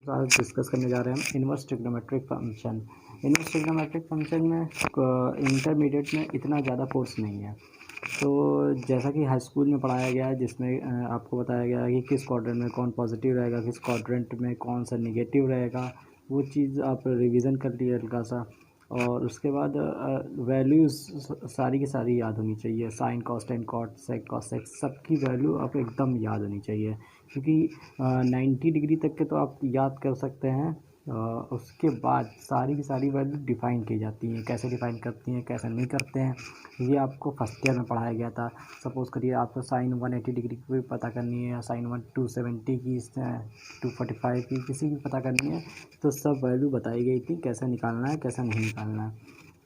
आज डिस्कस करने जा रहे हैं हम inverse trigonometric function. Inverse trigonometric function में इंटरमीडिएट में इतना ज़्यादा कोर्स नहीं है। तो जैसा कि हाई स्कूल में पढ़ाया गया है, जिसमें आपको बताया गया है कि किस क्वाड्रेंट में कौन पॉजिटिव रहेगा, किस क्वाड्रेंट में कौन सा नेगेटिव रहेगा, वो चीज़ आप रिवीजन कर लिए हल्का सा। और उसके बाद वैल्यूज़ सारी की सारी याद होनी चाहिए। Sine cos tan cot sec cosec सबकी वैल्यू आप एकदम याद होनी चाहिए, क्योंकि 90 डिग्री तक के तो आप याद कर सकते हैं। उसके बाद सारी की सारी वैल्यू डिफ़ाइन की जाती हैं, कैसे डिफ़ाइन करती हैं कैसे नहीं करते हैं, ये आपको फर्स्ट ईयर में पढ़ाया गया था। सपोज़ करिए आपको साइन 180 डिग्री की पता करनी है, या साइन 270 की, 245 की, किसी की पता करनी है, तो सब वैल्यू बताई गई थी कैसे निकालना है कैसे नहीं निकालना है।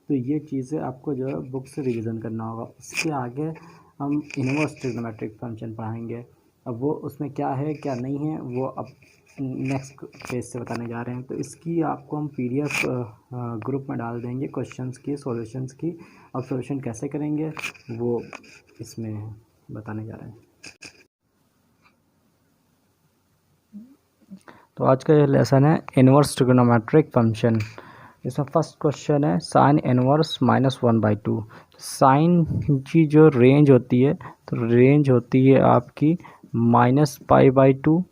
तो ये चीज़ें आपको जो है बुक से रिविज़न करना होगा। उसके आगे हम इन्वर्स ट्रिग्नोमेट्रिक फंक्शन पढ़ाएंगे। अब वो उसमें क्या है क्या नहीं है वो अब नेक्स्ट पेज से बताने जा रहे हैं। तो इसकी आपको हम PDF ग्रुप में डाल देंगे, क्वेश्चंस की सॉल्यूशंस की। अब सॉल्यूशन कैसे करेंगे वो इसमें बताने जा रहे हैं। तो आज का ये लेसन है इन्वर्स ट्रिग्नोमेट्रिक फंक्शन। इसमें फर्स्ट क्वेश्चन है साइन इनवर्स -1/2। साइन की जो रेंज होती है, तो रेंज होती है आपकी -π/2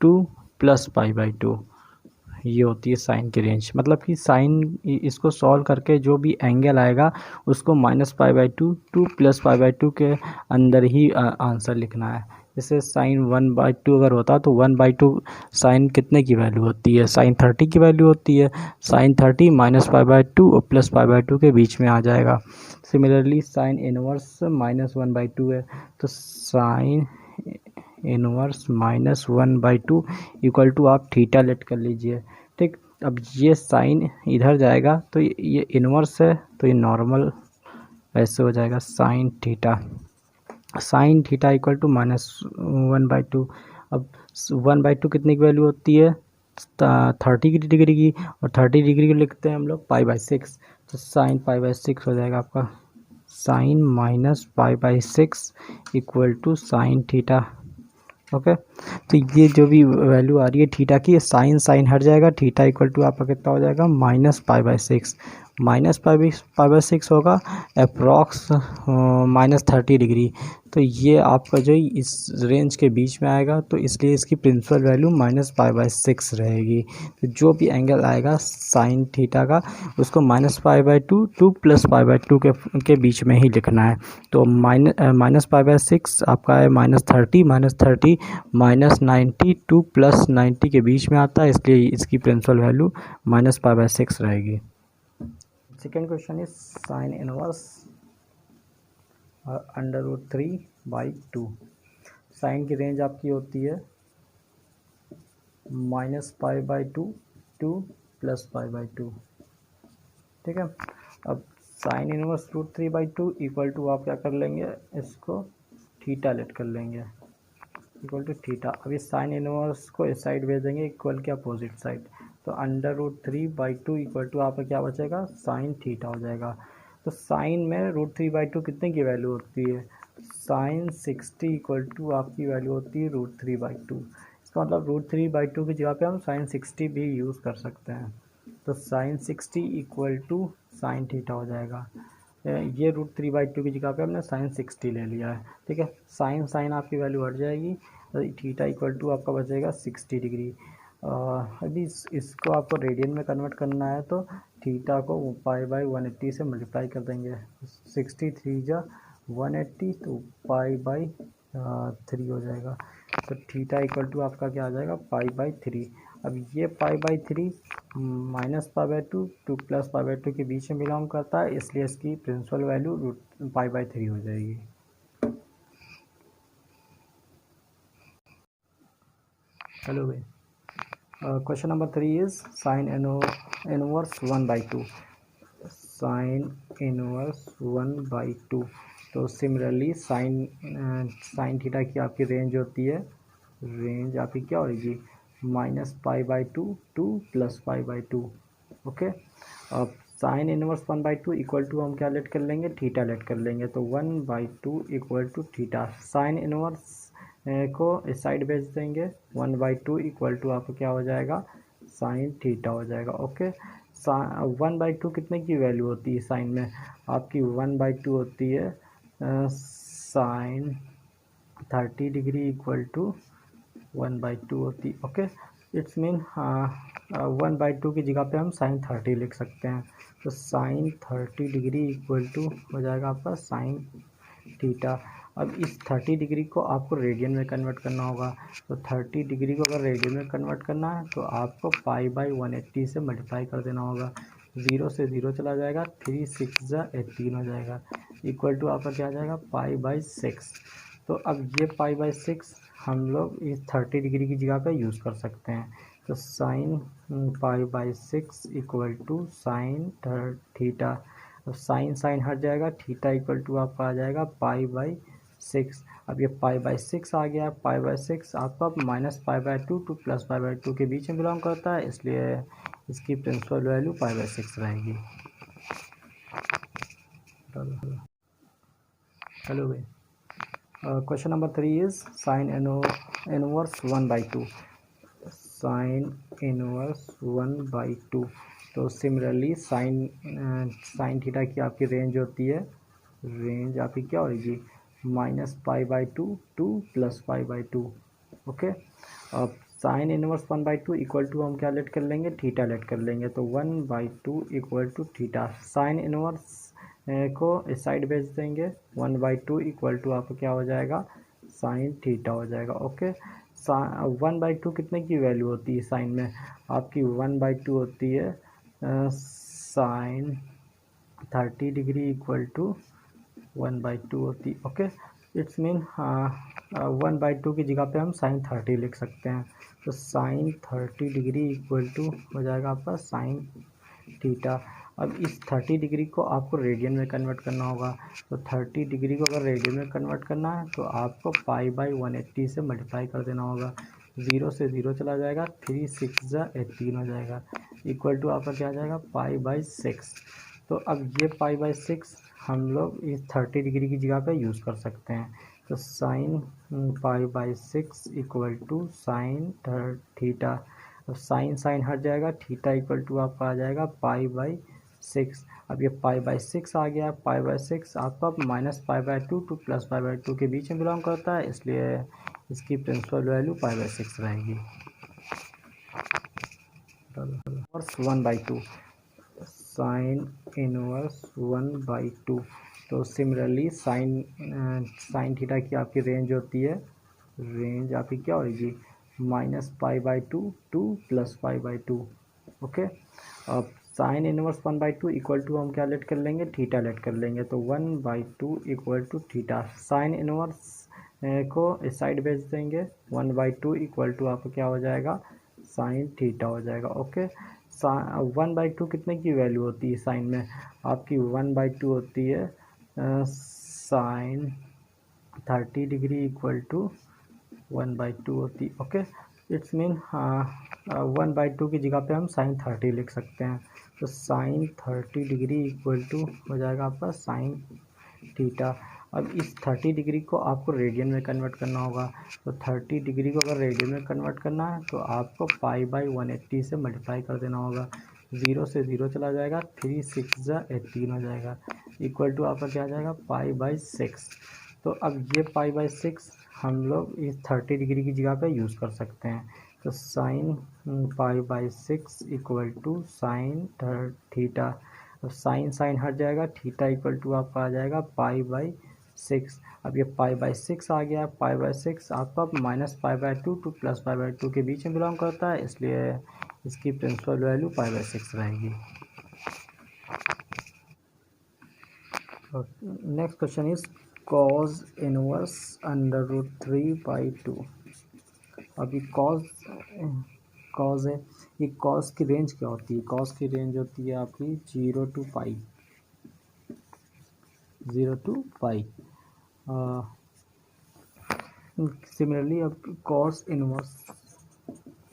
टू +π/2। ये होती है साइन की रेंज। मतलब कि साइन इसको सॉल्व करके जो भी एंगल आएगा उसको -π/2 टू +π/2 के अंदर ही आंसर लिखना है। जैसे साइन 1/2 अगर होता तो 1/2 साइन कितने की वैल्यू होती है, साइन 30 की वैल्यू होती है। साइन 30 -π/2 और +π/2 के बीच में आ जाएगा। सिमिलरली साइन इनवर्स -1/2 है, तो साइन इनवर्स -1/2 इक्वल टू आप थीटा लेट कर लीजिए। ठीक, अब ये साइन इधर जाएगा तो ये इनवर्स है, तो ये नॉर्मल ऐसे हो जाएगा sine theta. Sine theta equal to -1/2। अब 1/2 कितने की वैल्यू होती है, 30 की डिग्री की, और 30 डिग्री को लिखते हैं हम लोग π/6। तो साइन π/6 हो जाएगा आपका। Sine -π/6 equal to sine theta. Okay, तो ये जो भी वैल्यू आ रही है थीटा की, साइन साइन हट जाएगा, थीटा इक्वल टू आपका कितना हो जाएगा -π/6। -π/6 होगा अप्रॉक्स -30 डिग्री। तो ये आपका जो इस रेंज के बीच में आएगा, तो इसलिए इसकी प्रिंसिपल वैल्यू -π/6 रहेगी। तो जो भी एंगल आएगा साइन थीटा का, उसको -π/2 टू +π/2 के बीच में ही लिखना है। तो -π/6 आपका है -30 -90 टू +90 के बीच में आता है, इसलिए इसकी प्रिंसिपल वैल्यू -π/6 रहेगी। Second question is sine inverse √3/2। Sine की रेंज आपकी होती है -π/2 टू +π/2। ठीक है, अब साइन इनवर्स √3/2 इक्वल टू आप क्या कर लेंगे, इसको थीटा लेट कर लेंगे, इक्वल टू थीटा। अभी साइन इनवर्स को इस साइड भेज देंगे इक्वल के अपोजिट साइड, तो √3/2 इक्वल टू आपका क्या बचेगा, साइन थीटा हो जाएगा। तो साइन में √3/2 कितने की वैल्यू होती है, साइन 60 इक्वल टू आपकी वैल्यू होती है √3/2। इसका मतलब √3/2 की जगह पे हम साइन 60 भी यूज़ कर सकते हैं। तो sine 60 equal to sine theta हो जाएगा। ये √3/2 की जगह पे हमने साइन 60 ले लिया है। ठीक है, साइन साइन आपकी वैल्यू हट जाएगी, थीटा इक्वल टू आपका बचेगा 60 डिग्री। अभी इसको आपको रेडियन में कन्वर्ट करना है, तो थीटा को π/180 से मल्टीप्लाई कर देंगे। 63 जा 180, तो π/3 हो जाएगा। तो थीटा इक्वल टू आपका क्या आ जाएगा, π/3। अब ये π/3 -π/2 टू +π/2 के बीच में बिलोंग करता है, इसलिए इसकी प्रिंसिपल वैल्यू π/3 हो जाएगी। चलो भाई, question number 3 is sine inverse 1/2। Sine inverse 1/2। तो सिमिलरली साइन थीटा की आपकी रेंज होती है, रेंज आपकी क्या होगी, -π/2 टू +π/2। ओके, अब साइन इनवर्स 1/2 इक्वल टू हम क्या लेट कर लेंगे, थीटा लेट कर लेंगे। तो 1/2 equal to theta. Sine inverse को इस साइड भेज देंगे 1/2 इक्वल टू आपको क्या हो जाएगा साइन थीटा हो जाएगा। ओके, 1/2 कितने की वैल्यू होती है साइन में, आपकी 1/2 होती है साइन 30 डिग्री इक्वल टू 1/2 होती। ओके, इट्स मीन 1/2 की जगह पे हम साइन 30 लिख सकते हैं। तो साइन 30 डिग्री इक्वल टू हो जाएगा आपका साइन थीटा। अब इस 30 डिग्री को आपको रेडियन में कन्वर्ट करना होगा। तो 30 डिग्री को अगर रेडियन में कन्वर्ट करना है तो आपको पाई/180 से मल्टीप्लाई कर देना होगा। 0 से 0 चला जाएगा, 3 6 18 हो जाएगा, इक्वल टू आपका क्या आ जाएगा पाई/6। तो अब ये पाई/6 हम लोग इस 30 डिग्री की जगह पे यूज़ कर सकते हैं। तो साइन पाई/6 इक्वल टू साइन थीटा। अब साइन साइन हट जाएगा, थीटा इक्वल टू आपका आ जाएगा पाई/6। अब ये पाई/6 आ गया। पाई/6 आपका -पाई/2 टू +पाई/2 के बीच में बिलोंग करता है, इसलिए इसकी प्रिंसिपल वैल्यू पाई/6 रहेगी। हेलो भाई, question number 3 is sine inverse 1/2। Sine inverse 1/2। तो सिमिलरली साइन थीटा की आपकी रेंज होती है, रेंज आपकी क्या होगी -पाई/2 टू +पाई/2। ओके, अब साइन इनवर्स 1/2 इक्वल टू हम क्या लेट कर लेंगे थीटा लेट कर लेंगे। तो 1/2 equal to theta. Sine inverse को इस साइड भेज देंगे 1/2 इक्वल टू आपको क्या हो जाएगा साइन थीटा हो जाएगा। ओके, 1/2 कितने की वैल्यू होती है साइन में, आपकी 1/2 होती है साइन 30 डिग्री इक्वल टू 1/2 होती। ओके, इट्स मीन 1/2 की जगह पे हम साइन 30 लिख सकते हैं। तो साइन 30 डिग्री इक्वल टू हो जाएगा आपका साइन थीटा। अब इस 30 डिग्री को आपको रेडियन में कन्वर्ट करना होगा। तो 30 डिग्री को अगर रेडियन में कन्वर्ट करना है तो आपको पाई/180 से मल्टीप्लाई कर देना होगा। 0 से 0 चला जाएगा, 3 6 18 हो जाएगा, इक्वल टू आपका क्या आ जाएगा पाई/6। तो अब ये पाई/6 हम लोग इस 30 डिग्री की जगह पे यूज़ कर सकते हैं। तो साइन पाई/6 इक्वल टू साइन थीटा। अब साइन साइन हट जाएगा, थीटा इक्वल टू आपका आ जाएगा पाई/6। अब ये पाई/6 आ गया। पाई/6 आपका -पाई/2 टू +पाई/2 के बीच में बिलोंग करता है, इसलिए इसकी प्रिंसिपल वैल्यू पाई/6 रहेगी। 1/2 साइन इनवर्स 1/2। तो सिमिलरली साइन थीटा की आपकी रेंज होती है, रेंज आपकी क्या होगी -पाई/2 टू +पाई/2। ओके, अब साइन इनवर्स 1/2 इक्वल टू हम क्या लेट कर लेंगे थीटा लेट कर लेंगे। तो 1/2 equal to theta. Sine inverse को इस साइड भेज देंगे 1/2 इक्वल टू आपको क्या हो जाएगा साइन थीटा हो जाएगा। ओके, 1/2 कितने की वैल्यू होती है साइन में, आपकी 1/2 होती है साइन 30 डिग्री इक्वल टू 1/2 होती। ओके, इट्स मीन 1/2 की जगह पे हम साइन 30 लिख सकते हैं। तो साइन 30 डिग्री इक्वल टू हो जाएगा आपका साइन थीटा। अब इस 30 डिग्री को आपको रेडियन में कन्वर्ट करना होगा। तो 30 डिग्री को अगर रेडियन में कन्वर्ट करना है तो आपको पाई/180 से मल्टीप्लाई कर देना होगा। 0 से 0 चला जाएगा, 3 6 18 हो जाएगा, इक्वल टू आपका क्या आ जाएगा पाई/6। तो अब ये पाई/6 हम लोग इस 30 डिग्री की जगह पे यूज़ कर सकते हैं। तो साइन पाई/6 इक्वल टू साइन थीटा। अब साइन साइन हट जाएगा, थीटा इक्वल टू आपका आ जाएगा पाई/6। अब ये पाई/6 आ गया। पाई/6 आपका -पाई/2 टू +पाई/2 के बीच में बिलोंग करता है, इसलिए इसकी प्रिंसिपल वैल्यू पाई/6 रहेगी। Next question is cause inverse √3/2। अभी कॉज है, ये कॉज की रेंज क्या होती है, कॉज की रेंज होती है आपकी 0 to pi, 0 to pi. Similarly अब कॉस इनवर्स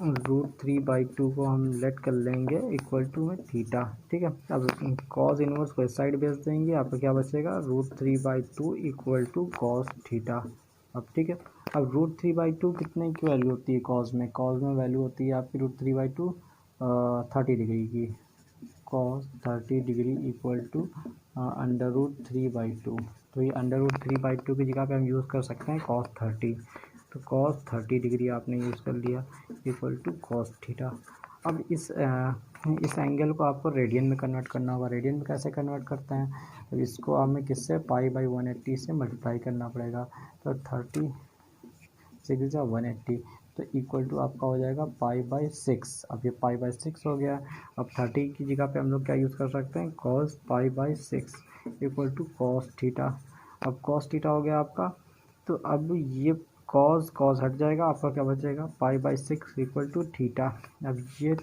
√3/2 को हम लेट कर लेंगे इक्वल टू में थीटा। ठीक है, अब कॉस इनवर्स को इस साइड भेज देंगे, आपको क्या बचेगा √3/2 इक्वल टू कॉस थीटा। अब ठीक है, अब √3/2 कितने की वैल्यू होती है कॉज में वैल्यू होती है आपकी √3/2 30 डिग्री की। Cos 30 degree equal to √3/2। तो ये √3/2 की जगह पे हम यूज़ कर सकते हैं cos 30। तो cos 30 डिग्री आपने यूज़ कर लिया इक्वल टू cos थीटा। अब इस एंगल को आपको रेडियन में कन्वर्ट करना होगा। रेडियन में कैसे कन्वर्ट करते हैं? अब इसको हमें किससे π/180 से मल्टीप्लाई करना पड़ेगा। तो 30 6 जा 180 तो इक्वल टू आपका हो जाएगा π/6। अब ये π/6 हो गया। अब 30 की जगह पे हम लोग क्या यूज़ कर सकते हैं cos π/6 equal to cos theta. अब cos थीटा हो गया आपका। तो अब ये cos हट जाएगा, आपका क्या बचेगा π/6 इक्वल टू थीटा। अब ये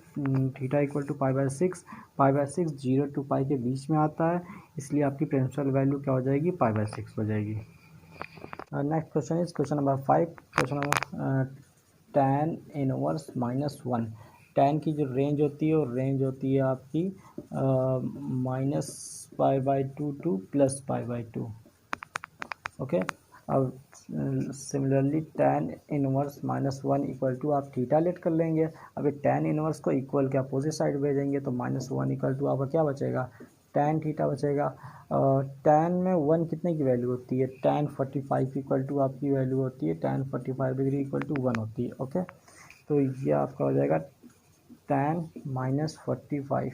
थीटा इक्वल टू π/6। π/6 0 to π के बीच में आता है, इसलिए आपकी प्रिंसिपल वैल्यू क्या हो जाएगी π/6 हो जाएगी। Next question is question number 5। Question number tan inverse -1। tan की जो रेंज होती है वो रेंज होती है आपकी -π/2 टू +π/2। ओके। अब similarly tan inverse -1 equal to आप थीटा लेट कर लेंगे। अब ये tan इनवर्स को इक्वल के अपोजिट साइड भेजेंगे तो -1 इक्वल टू आपका क्या बचेगा tan थीटा बचेगा। tan में 1 कितने की वैल्यू होती है tan 45 इक्वल टू आपकी वैल्यू होती है tan 45 डिग्री इक्वल टू 1 होती है। ओके। तो ये आपका हो जाएगा tan -45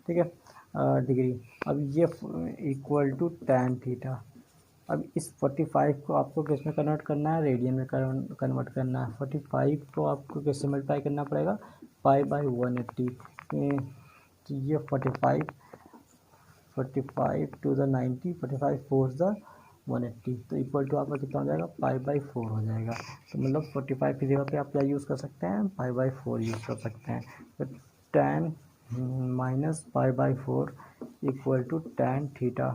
ठीक है डिग्री। अब ये इक्वल टू tan थीटा। अब इस 45 को आपको किस में कन्वर्ट करना है रेडियन में कन्वर्ट करना है। 45 को आपको किससे मल्टीप्लाई करना पड़ेगा π/180। तो ये 45 टू द 90 45 4 द 180 तो इक्वल टू आपका कितना हो जाएगा π/4 हो जाएगा। तो मतलब 45 की जगह पे आप क्या यूज़ कर सकते हैं π/4 यूज़ कर सकते हैं। तो tan -π/4 equal to tan theta.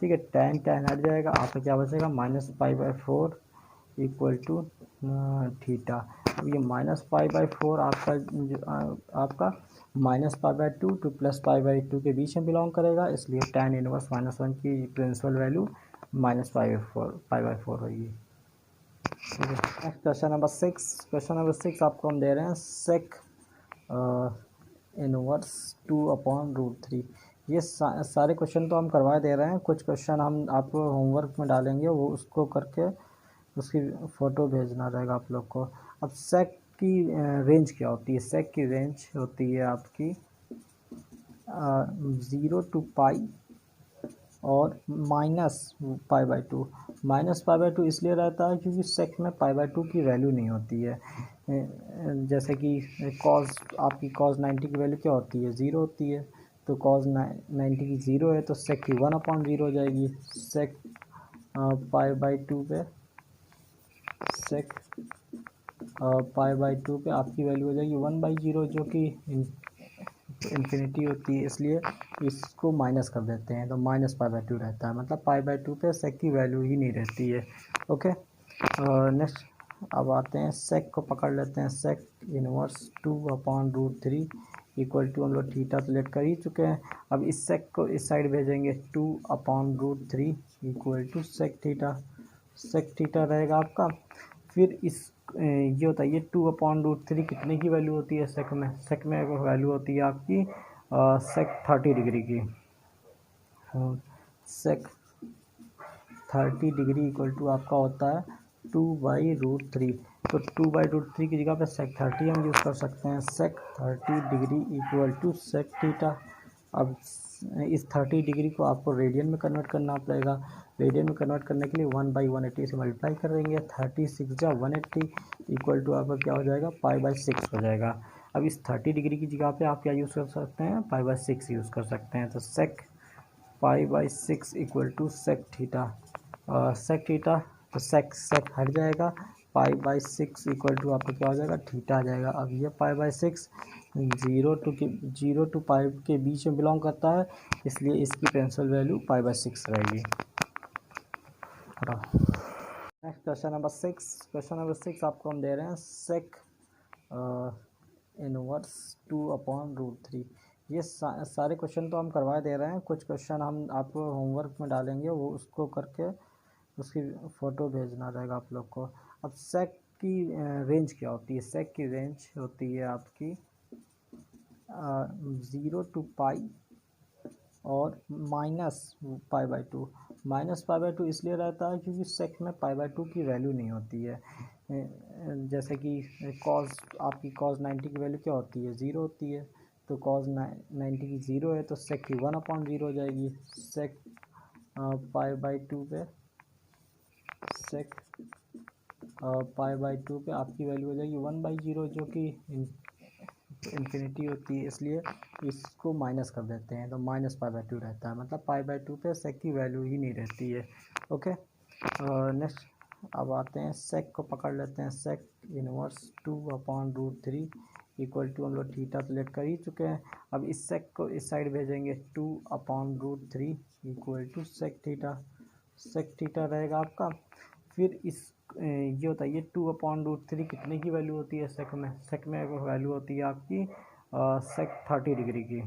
ठीक है tan हट जाएगा, आपका क्या बचेगा -π/4 इक्वल टू थीटा। अब ये -π/4 आपका -π/2 टू +π/2 के बीच में बिलोंग करेगा, इसलिए tan इनवर्स -1 की प्रिंसिपल वैल्यू -π/4 होगी। ठीक है। Next question number 6। Question number 6 आपको हम दे रहे हैं सेक इनवर्स 2/√3। ये सारे क्वेश्चन तो हम करवा दे रहे हैं, कुछ क्वेश्चन हम आपको होमवर्क में डालेंगे, वो उसको करके उसकी फ़ोटो भेजना रहेगा आप लोग को। अब सेक की रेंज क्या होती है? सेक की रेंज होती है आपकी 0 to π और -π/2। -π/2 इसलिए रहता है क्योंकि सेक में π/2 की वैल्यू नहीं होती है। जैसे कि कॉस आपकी cos 90 की वैल्यू क्या होती है 0 होती है। तो cos 90 की 0 है तो सेक की 1/0 हो जाएगी। सेक π/2 पे सेक π/2 पे आपकी वैल्यू हो जाएगी 1/0 जो कि इन्फिनिटी होती है, इसलिए इसको माइनस कर देते हैं तो -π/2 रहता है। मतलब π/2 पे सेक की वैल्यू ही नहीं रहती है। ओके। नेक्स्ट अब आते हैं सेक को पकड़ लेते हैं। सेक इनवर्स 2/√3 इक्वल टू हम लोग थीटा तो लेट कर ही चुके हैं। अब इस सेक को इस साइड भेजेंगे 2/√3 equal to sec theta. Sec theta रहेगा आपका। फिर इस ये होता है ये 2/√3 कितने की वैल्यू होती है सेक में? सेक में वैल्यू होती है आपकी सेक 30 डिग्री की। सेक 30 डिग्री इक्वल टू आपका होता है 2/√3। तो 2/√3 की जगह पे सेक 30 हम यूज़ कर सकते हैं। Sec 30 degree equal to sec theta. अब इस 30 डिग्री को आपको रेडियन में कन्वर्ट करना पड़ेगा। रेडियन में कन्वर्ट करने के लिए 1/180 से मल्टीप्लाई करेंगे। 36 जा 180 इक्वल टू आपका क्या हो जाएगा π/6 हो जाएगा। अब इस 30 डिग्री की जगह पे आप क्या यूज़ कर सकते हैं π/6 यूज़ कर सकते हैं। तो sec π/6 equal to sec theta. Sec theta तो सेक हट जाएगा, π/6 इक्वल टू आपका क्या हो जाएगा थीटा आ जाएगा। अब ये π/6 0 to π के बीच में बिलोंग करता है, इसलिए इसकी प्रिंसिपल वैल्यू π/6 रहेगी। Next question number 6। Question number 6 आपको हम दे रहे हैं सेक इनवर्स 2/√3। ये सारे क्वेश्चन तो हम करवा दे रहे हैं, कुछ क्वेश्चन हम आपको होमवर्क में डालेंगे, वो उसको करके उसकी फ़ोटो भेजना रहेगा आप लोग को। अब सेक की रेंज क्या होती है? सेक की रेंज होती है आपकी 0 टू पाई और -π/2। -π/2 इसलिए रहता है क्योंकि सेक में π/2 की वैल्यू नहीं होती है। जैसे कि कॉस, आपकी कॉस 90 की वैल्यू क्या होती है? 0 होती है। तो कॉस 90 की 0 है तो सेक की 1/0 हो जाएगी। सेक π/2 पे सेक π/2 पे आपकी वैल्यू हो जाएगी 1/0, जो कि इन्फिनिटी होती है, इसलिए इसको माइनस कर देते हैं तो -π/2 रहता है। मतलब π/2 पे सेक की वैल्यू ही नहीं रहती है। ओके, नेक्स्ट अब आते हैं सेक को पकड़ लेते हैं। सेक इनवर्स 2/√3 इक्वल टू, हम लोग थीटा सेलेक्ट कर ही चुके हैं। अब इस सेक को इस साइड भेजेंगे, 2/√3 equal to sec theta. Sec theta रहेगा आपका। फिर इस ये बताइए 2/√3 कितने की वैल्यू होती है सेक में? सेक में वैल्यू होती है आपकी सेक 30 डिग्री की।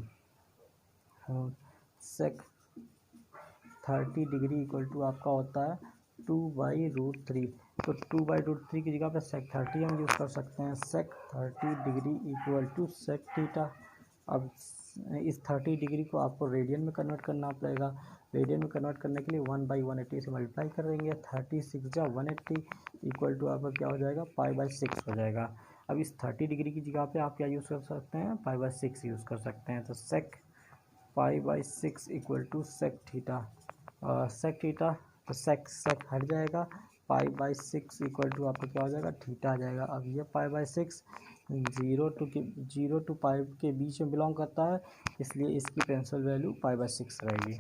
सेक 30 डिग्री इक्वल टू आपका होता है 2/√3। तो 2/√3 की जगह पे सेक 30 हम यूज़ कर सकते हैं। Sec 30 degree equal to sec theta. अब इस 30 डिग्री को आपको रेडियन में कन्वर्ट करना पड़ेगा। रेडियन में कन्वर्ट करने के लिए 1/180 से मल्टीप्लाई करेंगे। 36 जा 180 इक्वल टू आपका क्या हो जाएगा? π/6 हो जाएगा। अब इस 30 डिग्री की जगह पे आप क्या यूज़ कर सकते हैं? π/6 यूज़ कर सकते हैं। तो sec π/6 equal to sec theta. Sec theta, तो सेक हट जाएगा। π/6 इक्वल टू आपका क्या हो जाएगा? थीटा आ जाएगा। अब ये π/6 0 टू पाई के बीच में बिलोंग करता है, इसलिए इसकी पेंसिल वैल्यू π/6 रहेगी।